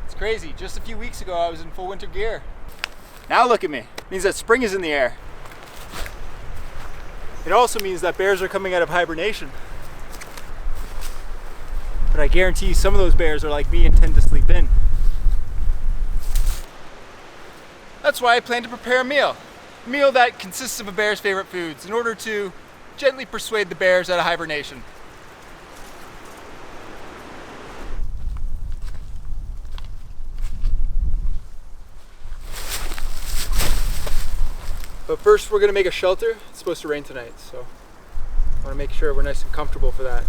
It's crazy. Just a few weeks ago I was in full winter gear. Now look at me. It means that spring is in the air. It also means that bears are coming out of hibernation. But I guarantee some of those bears are like me and tend to sleep in. That's why I plan to prepare a meal that consists of a bear's favorite foods in order to gently persuade the bears out of hibernation. But first we're going to make a shelter. It's supposed to rain tonight, so I want to make sure we're nice and comfortable for that.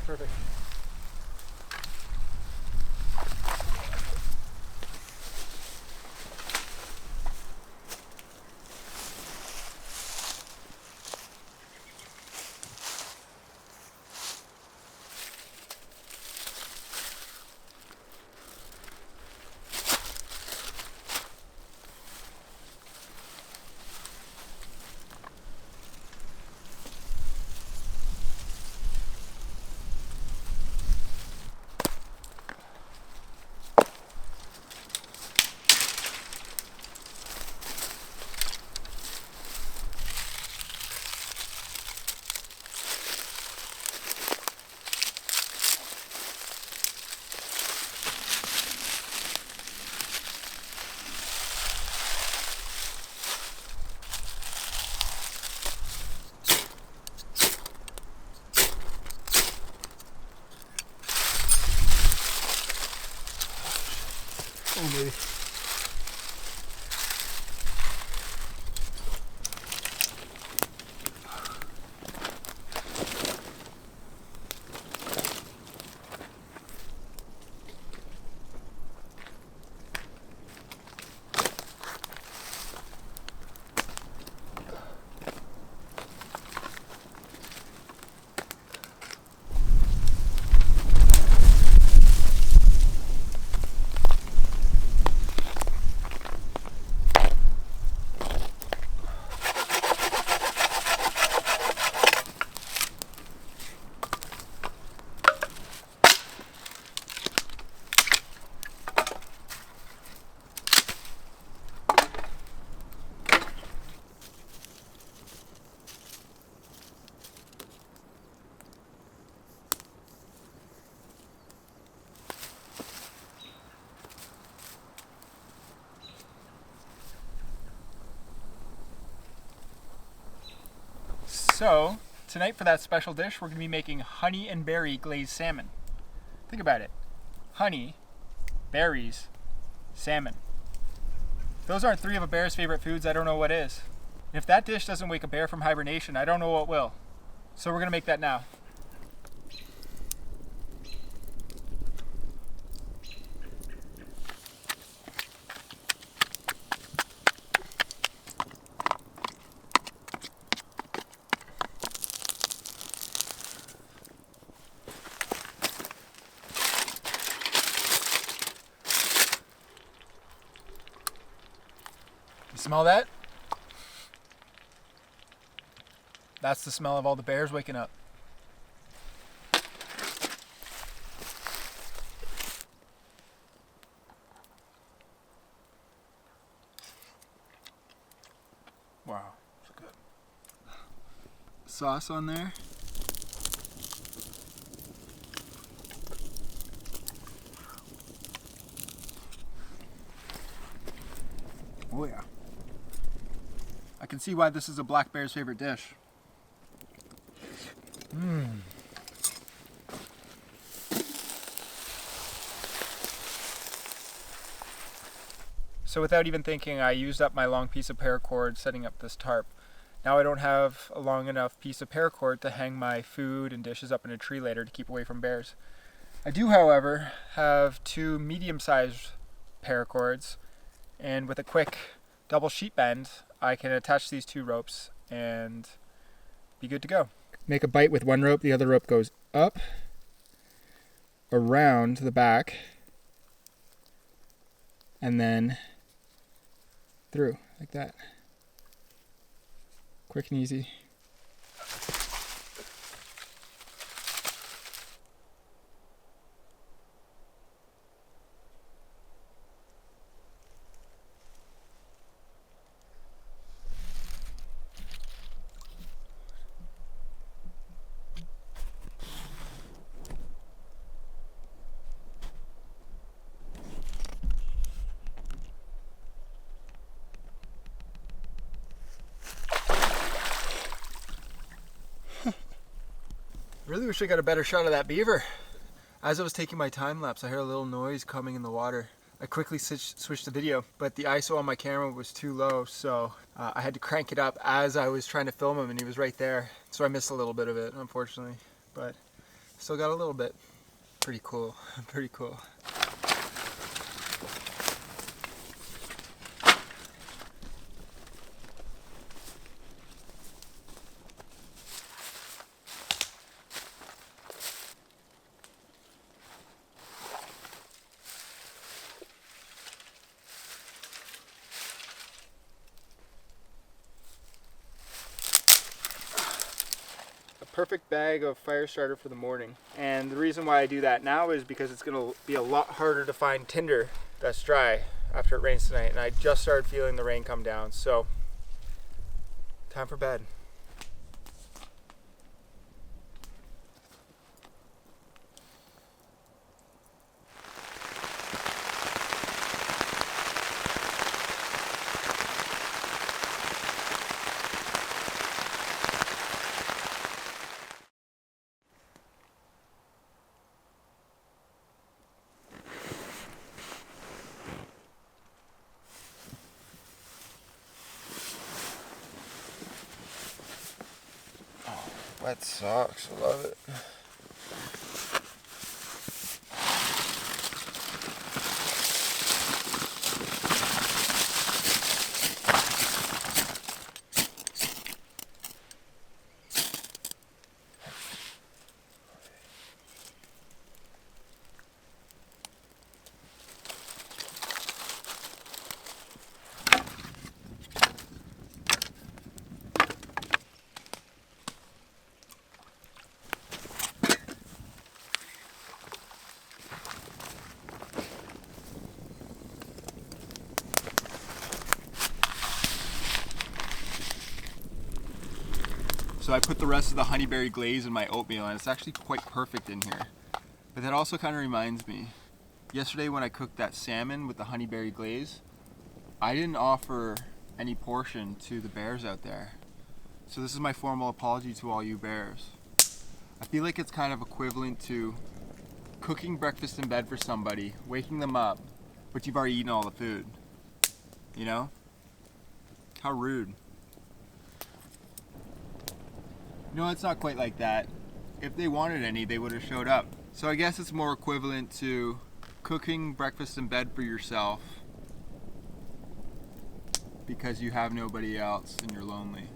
Perfect. Oh, maybe. So, tonight for that special dish, we're going to be making honey and berry glazed salmon. Think about it. Honey, berries, salmon. those aren't three of a bear's favorite foods, I don't know what is. If that dish doesn't wake a bear from hibernation, I don't know what will. So we're gonna make that now. You smell that? That's the smell of all the bears waking up. Wow, that's good. Sauce on there. Oh yeah. I can see why this is a black bear's favorite dish. So without even thinking, I used up my long piece of paracord setting up this tarp. Now I don't have a long enough piece of paracord to hang my food and dishes up in a tree later to keep away from bears. I do, however, have two medium-sized paracords, and with a quick double sheet bend, I can attach these two ropes and be good to go. Make a bite with one rope, the other rope goes up, around the back, and then through, like that. Quick and easy. Really wish I got a better shot of that beaver. As I was taking my time lapse, I heard a little noise coming in the water. I quickly switched the video, but the ISO on my camera was too low, so I had to crank it up as I was trying to film him, and he was right there. So I missed a little bit of it, unfortunately, but still got a little bit. Pretty cool, pretty cool. Perfect bag of fire starter for the morning. And the reason why I do that now is because it's going to be a lot harder to find tinder that's dry after it rains tonight, and I just started feeling the rain come down, so time for bed. Wet socks, I love it. So I put the rest of the honeyberry glaze in my oatmeal, and it's actually quite perfect in here. But that also kind of reminds me, yesterday when I cooked that salmon with the honeyberry glaze, I didn't offer any portion to the bears out there. So this is my formal apology to all you bears. I feel like it's kind of equivalent to cooking breakfast in bed for somebody, waking them up, but you've already eaten all the food. you know? How rude. No, it's not quite like that. If they wanted any, they would have showed up. So I guess it's more equivalent to cooking breakfast in bed for yourself because you have nobody else and you're lonely.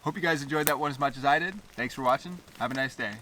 Hope you guys enjoyed that one as much as I did. Thanks for watching. Have a nice day.